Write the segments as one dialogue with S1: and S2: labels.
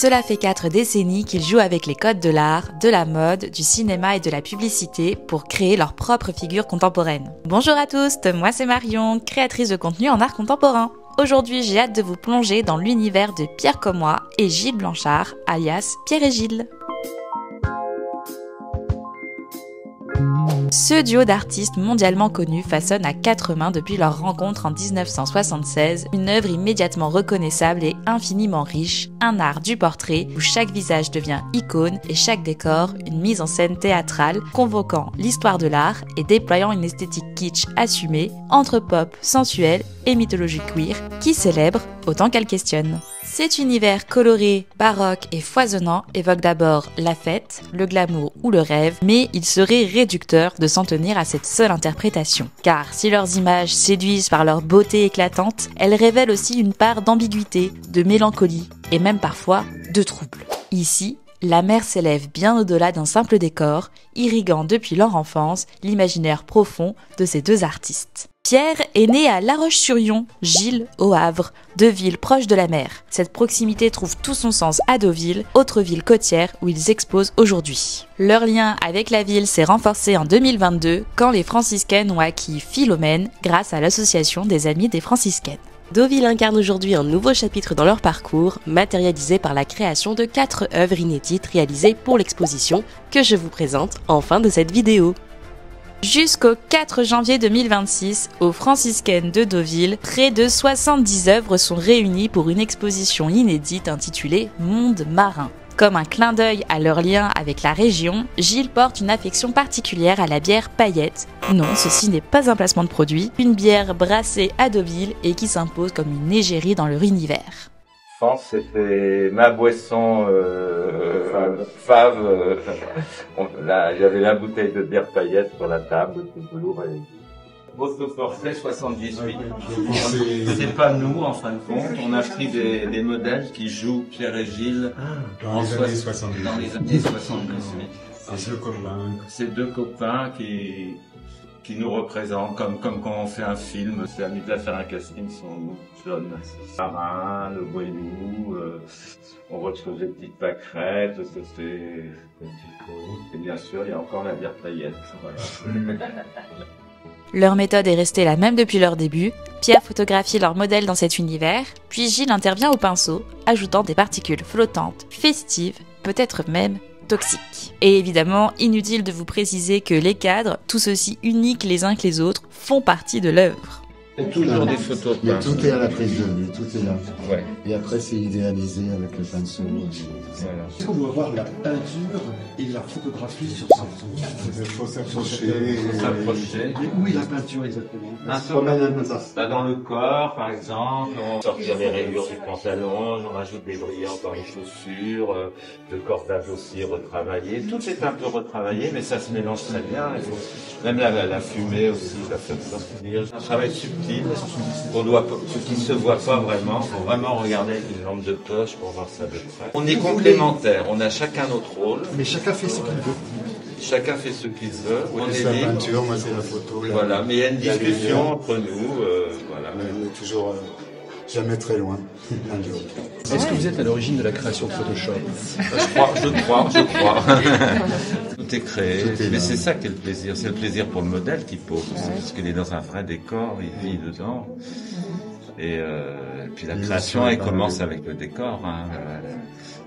S1: Cela fait 4 décennies qu'ils jouent avec les codes de l'art, de la mode, du cinéma et de la publicité pour créer leur propre figure contemporaine. Bonjour à tous, moi c'est Marion, créatrice de contenu en art contemporain. Aujourd'hui, j'ai hâte de vous plonger dans l'univers de Pierre comme moi et Gilles Blanchard, alias Pierre et Gilles. Ce duo d'artistes mondialement connus façonne à 4 mains depuis leur rencontre en 1976 une œuvre immédiatement reconnaissable et infiniment riche, un art du portrait où chaque visage devient icône et chaque décor une mise en scène théâtrale convoquant l'histoire de l'art et déployant une esthétique kitsch assumée entre pop, sensuel et mythologie queer qui célèbre autant qu'elle questionne. Cet univers coloré, baroque et foisonnant évoque d'abord la fête, le glamour ou le rêve, mais il serait réducteur de s'en tenir à cette seule interprétation. Car si leurs images séduisent par leur beauté éclatante, elles révèlent aussi une part d'ambiguïté, de mélancolie et même parfois de trouble. Ici, la mer s'élève bien au-delà d'un simple décor, irriguant depuis leur enfance l'imaginaire profond de ces deux artistes. Pierre est né à La Roche-sur-Yon, Gilles au Havre, deux villes proches de la mer. Cette proximité trouve tout son sens à Deauville, autre ville côtière où ils exposent aujourd'hui. Leur lien avec la ville s'est renforcé en 2022 quand les franciscaines ont acquis Philomène grâce à l'association des Amis des franciscaines.
S2: Deauville incarne aujourd'hui un nouveau chapitre dans leur parcours, matérialisé par la création de 4 œuvres inédites réalisées pour l'exposition que je vous présente en fin de cette vidéo.
S1: Jusqu'au 4 janvier 2026, aux Franciscaines de Deauville, près de 70 œuvres sont réunies pour une exposition inédite intitulée Monde marin. Comme un clin d'œil à leur lien avec la région, Gilles porte une affection particulière à la bière Paillette. Non, ceci n'est pas un placement de produit, une bière brassée à Deauville et qui s'impose comme une égérie dans leur univers.
S3: C'était ma boisson fave. Là, il y avait la bouteille de bière Paillette sur la table, tout lourd. Autoportrait 78. C'est pas nous, en fin de compte. On a pris des modèles qui jouent Pierre et Gilles
S4: dans les années 70.
S3: Dans les années 78.
S4: C'est deux copains
S3: qui nous représentent comme quand on fait un film. C'est amis de faire un casting, sont jeunes. Marin, le voyou, on retrouve des petites pâquerettes, et bien sûr, il y a encore la bière Paillette. Voilà.
S1: Leur méthode est restée la même depuis leur début. Pierre photographie leur modèle dans cet univers, puis Gilles intervient au pinceau, ajoutant des particules flottantes, festives, peut-être même toxiques. Et évidemment, inutile de vous préciser que les cadres, tous aussi uniques les uns que les autres, font partie de l'œuvre.
S3: C'est toujours des photos.
S5: Tout est à la prise de vue, tout est là.
S3: Ouais.
S5: Et après, c'est idéalisé avec le pinceau.
S3: Voilà.
S6: Est-ce qu'on doit voir la peinture et la photographie sur ce
S5: Il faut s'approcher.
S6: Et où est la peinture exactement?
S3: Là, dans le corps, par exemple, on sortir les rayures du pantalon, on rajoute des brillants dans les chaussures, le cordage aussi retravaillé. Tout est un peu retravaillé, mais ça se mélange très bien. Même la fumée aussi, va faire sortir. Un travail subtil, qui se voit pas vraiment. Il faut vraiment regarder avec une lampe de poche pour voir ça de près. On est complémentaires, on a chacun notre rôle.
S6: Mais chacun fait ce qu'il veut.
S3: Chacun fait ce qu'il veut.
S5: On
S3: On
S5: est
S3: est
S5: la
S3: libre.
S5: peinture, moi c'est la photo.
S3: Voilà, mais il y a une discussion entre nous. Voilà.
S5: On est toujours jamais très loin l'un de l'autre.
S6: Est-ce que vous êtes à l'origine de la création de Photoshop?
S3: Je crois. Tout est créé. Mais c'est ça qui est le plaisir. C'est le plaisir pour le modèle qui pose. Parce qu'il est dans un vrai décor, il vit dedans. Et puis la création, elle commence avec le décor. Hein.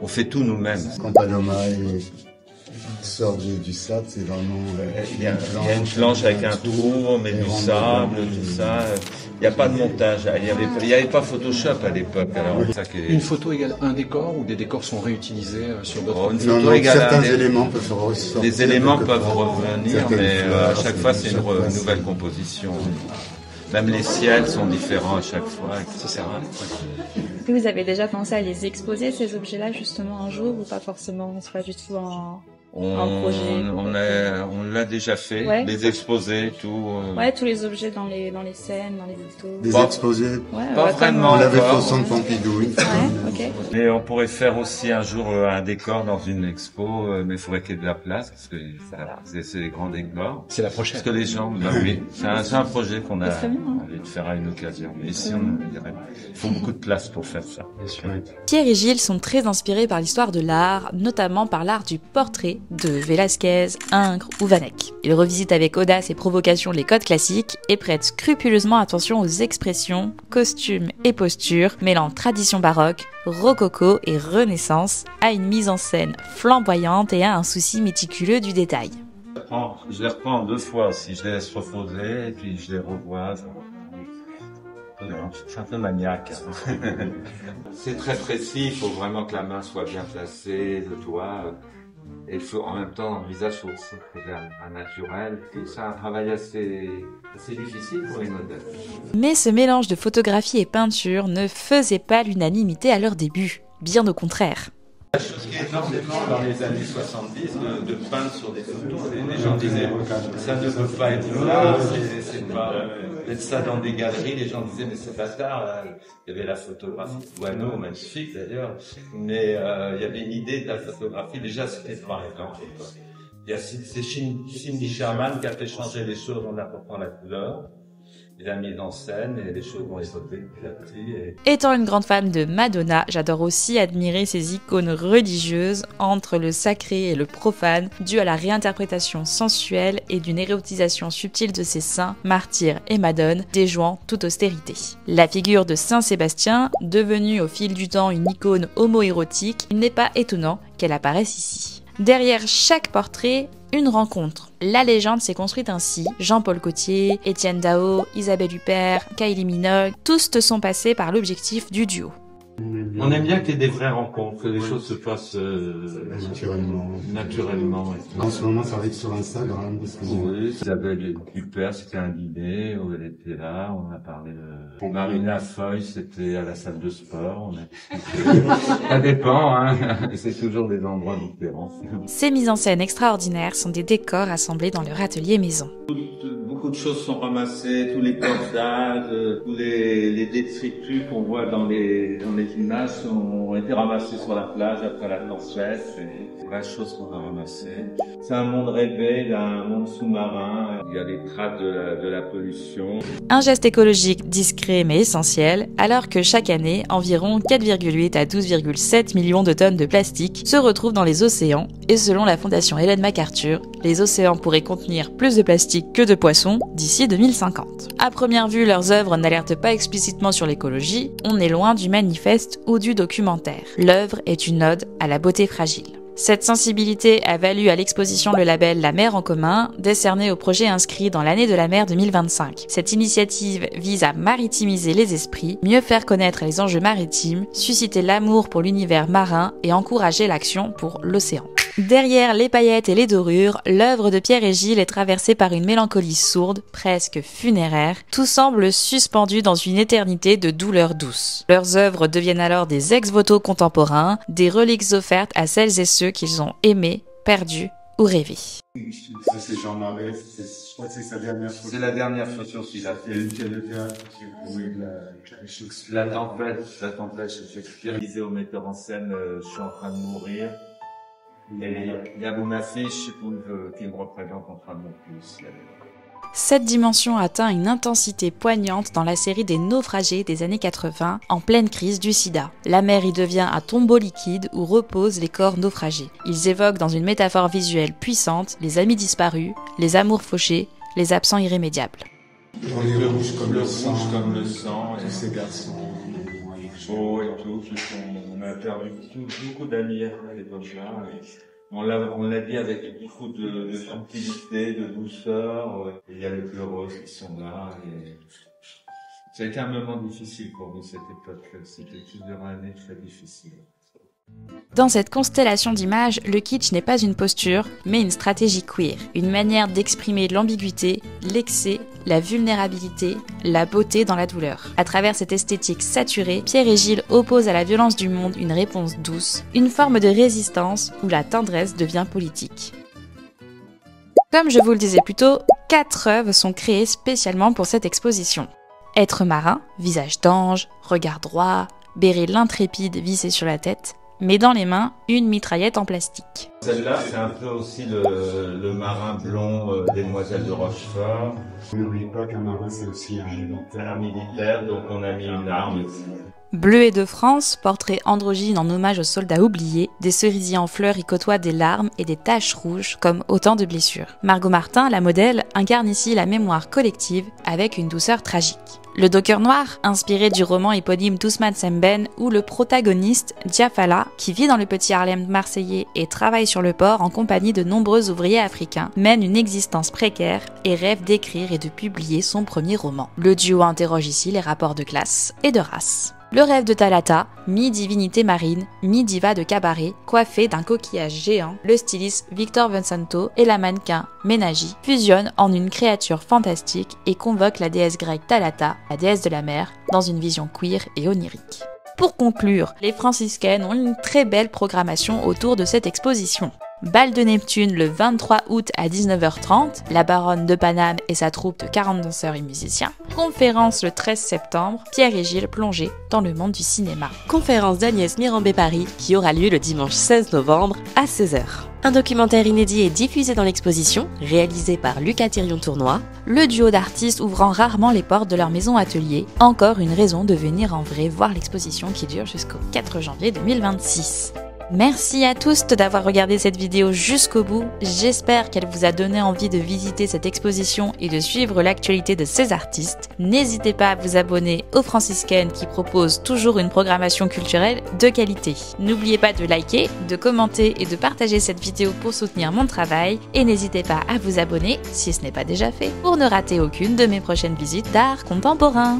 S3: On fait tout nous-mêmes.
S5: Quand Paloma sort du sable, c'est vraiment...
S3: Il y a une planche avec un trou, on met du sable, tout ça. Il n'y a pas de montage. Il n'y avait pas Photoshop à l'époque.
S6: Une photo égale un décor ou des décors sont réutilisés sur d'autres?
S5: Certains éléments peuvent ressortir.
S3: Les éléments peuvent revenir, mais à chaque fois c'est une nouvelle composition. Même les ciels sont différents à chaque fois.
S6: Ça sert à rien.
S7: Est-ce que vous avez déjà pensé à les exposer, ces objets-là, justement, un jour, ou pas forcément? C'est pas du tout
S3: On l'a déjà fait,
S7: Ouais.
S3: des exposés, tout.
S7: Ouais, tous les objets dans les scènes, dans les photos.
S5: Des
S3: Bon.
S5: exposés.
S7: Ouais,
S3: Pas
S7: ouais,
S3: vraiment.
S5: On l'avait fait au
S3: encore.
S5: centre Pompidou.
S7: Ouais, ok.
S3: Mais on pourrait faire aussi un jour un décor dans une expo, mais il faudrait qu'il y ait de la place, parce que c'est des grands décors.
S6: C'est la prochaine.
S3: Parce que les gens, bah oui, c'est un projet qu'on a
S7: très bien, hein.
S3: envie de faire à une occasion. Mais ici, il faut beaucoup de place pour faire ça.
S6: Bien sûr.
S1: Pierre et Gilles sont très inspirés par l'histoire de l'art, notamment par l'art du portrait de Velázquez, Ingres ou Van Eyck. Ils revisitent avec audace et provocation les codes classiques et prêtent scrupuleusement attention aux expressions, costumes et postures, mêlant tradition baroque, rococo et renaissance à une mise en scène flamboyante et à un souci méticuleux du détail.
S3: Je les reprends 2 fois aussi, je les laisse reposer, et puis je les revois. C'est un peu maniaque. C'est très précis, il faut vraiment que la main soit bien placée, le doigt. Et il faut, en même temps, le visage faut aussi trouver un naturel. Tout ça, un travail assez difficile pour les modèles.
S1: Mais ce mélange de photographie et peinture ne faisait pas l'unanimité à leur début, bien au contraire.
S3: La chose qui est énormément dans les années 70 de peindre sur des photos, les gens disaient ça ne peut pas être là, c'est pas mettre ça dans des galeries, les gens disaient mais c'est bâtard, il y avait la photographie Douaneau, magnifique d'ailleurs, mais il y avait une idée de la photographie, déjà c'était par exemple. C'est Cindy Sherman qui a fait changer les choses en apportant la couleur. La mise en scène et les choses vont évoluer petit à petit.
S1: Étant une grande fan de Madonna, j'adore aussi admirer ces icônes religieuses entre le sacré et le profane, dues à la réinterprétation sensuelle et d'une érotisation subtile de ces saints, martyrs et madones, déjouant toute austérité. La figure de Saint Sébastien, devenue au fil du temps une icône homo-érotique, il n'est pas étonnant qu'elle apparaisse ici. Derrière chaque portrait, une rencontre. La légende s'est construite ainsi. Jean-Paul Gaultier, Étienne Dao, Isabelle Huppert, Kylie Minogue, tous te sont passés par l'objectif du duo.
S3: On aime bien qu'il y ait des vraies rencontres, que les choses se passent naturellement.
S5: En ce moment, ça arrive sur Instagram.
S3: Oui, Isabelle Huppert, c'était un dîner où elle était là, on a parlé de Marina Foy, c'était à la salle de sport. Ça dépend, hein. C'est toujours des endroits différents.
S1: Ces mises en scène extraordinaires sont des décors assemblés dans leur atelier maison.
S3: Beaucoup de choses sont ramassées, tous les cordages, tous les détritus qu'on voit dans les images ont été ramassés sur la plage après la tempête. C'est des vraies choses qu'on a ramassées. C'est un monde rêvé, un monde sous-marin. Il y a des traces de la pollution.
S1: Un geste écologique discret mais essentiel, alors que chaque année, environ 4,8 à 12,7 millions de tonnes de plastique se retrouvent dans les océans, et selon la fondation Ellen MacArthur, les océans pourraient contenir plus de plastique que de poissons d'ici 2050. À première vue, leurs œuvres n'alertent pas explicitement sur l'écologie, on est loin du manifeste ou du documentaire. L'œuvre est une ode à la beauté fragile. Cette sensibilité a valu à l'exposition le label La Mer en commun, décerné au projet inscrit dans l'année de la mer 2025. Cette initiative vise à maritimiser les esprits, mieux faire connaître les enjeux maritimes, susciter l'amour pour l'univers marin et encourager l'action pour l'océan. Derrière les paillettes et les dorures, l'œuvre de Pierre et Gilles est traversée par une mélancolie sourde, presque funéraire. Tout semble suspendu dans une éternité de douleurs douces. Leurs œuvres deviennent alors des ex-voto contemporains, des reliques offertes à celles et ceux qu'ils ont aimés, perdus ou rêvés.
S5: Ça, c'est Jean-Marie. Je crois que c'est sa dernière photo.
S3: C'est la dernière photo qu'il a fait. La tempête, Shakespeare disait au metteur en scène, je suis en train de mourir. Et il y a mon affiche qui me représente en train de mourir aussi.
S1: Cette dimension atteint une intensité poignante dans la série des naufragés des années 80, en pleine crise du sida. La mer y devient un tombeau liquide où reposent les corps naufragés. Ils évoquent dans une métaphore visuelle puissante les amis disparus, les amours fauchés, les absents irrémédiables.
S5: Dans les rouges comme le sang,
S3: et
S5: ces garçons.
S3: Beau et tout, on a perdu beaucoup d'amis à l'époque-là. On l'a dit avec beaucoup de gentilité, de douceur. Il y a les pleureux qui sont là. Et ça a été un moment difficile pour nous, cette époque. C'était plusieurs années très difficiles.
S1: Dans cette constellation d'images, le kitsch n'est pas une posture, mais une stratégie queer, une manière d'exprimer l'ambiguïté, l'excès, la vulnérabilité, la beauté dans la douleur. À travers cette esthétique saturée, Pierre et Gilles opposent à la violence du monde une réponse douce, une forme de résistance où la tendresse devient politique. Comme je vous le disais plus tôt, 4 œuvres sont créées spécialement pour cette exposition. Être marin, visage d'ange, regard droit, béret l'intrépide vissé sur la tête, mais dans les mains, une mitraillette en plastique.
S3: Celle-là, c'est un peu aussi le marin blond des Demoiselles de Rochefort.
S4: N'oublie pas qu'un marin, c'est aussi un militaire.
S3: Un militaire, donc on a mis une arme.
S1: Bleuet de France, portrait androgyne en hommage aux soldats oubliés, des cerisiers en fleurs y côtoient des larmes et des taches rouges comme autant de blessures. Margot Martin, la modèle, incarne ici la mémoire collective avec une douceur tragique. Le Docker noir, inspiré du roman éponyme d'Ousmane Sembène, où le protagoniste, Diafala, qui vit dans le petit Harlem marseillais et travaille sur le port en compagnie de nombreux ouvriers africains, mène une existence précaire et rêve d'écrire et de publier son premier roman. Le duo interroge ici les rapports de classe et de race. Le rêve de Thalata, mi-divinité marine, mi-diva de cabaret, coiffée d'un coquillage géant, le styliste Victor Vincenzo et la mannequin Ménagie fusionnent en une créature fantastique et convoquent la déesse grecque Thalata, la déesse de la mer, dans une vision queer et onirique. Pour conclure, les franciscaines ont une très belle programmation autour de cette exposition. Bal de Neptune le 23 août à 19h30, la baronne de Paname et sa troupe de 40 danseurs et musiciens. Conférence le 13 septembre, Pierre et Gilles plongés dans le monde du cinéma.
S2: Conférence d'Agnès Mirambé-Paris qui aura lieu le dimanche 16 novembre à 16h. Un documentaire inédit est diffusé dans l'exposition, réalisé par Lucas Thirion-Tournois.
S1: Le duo d'artistes ouvrant rarement les portes de leur maison atelier, encore une raison de venir en vrai voir l'exposition qui dure jusqu'au 4 janvier 2026. Merci à tous d'avoir regardé cette vidéo jusqu'au bout, j'espère qu'elle vous a donné envie de visiter cette exposition et de suivre l'actualité de ces artistes. N'hésitez pas à vous abonner aux Franciscaines qui proposent toujours une programmation culturelle de qualité. N'oubliez pas de liker, de commenter et de partager cette vidéo pour soutenir mon travail et n'hésitez pas à vous abonner si ce n'est pas déjà fait pour ne rater aucune de mes prochaines visites d'art contemporain.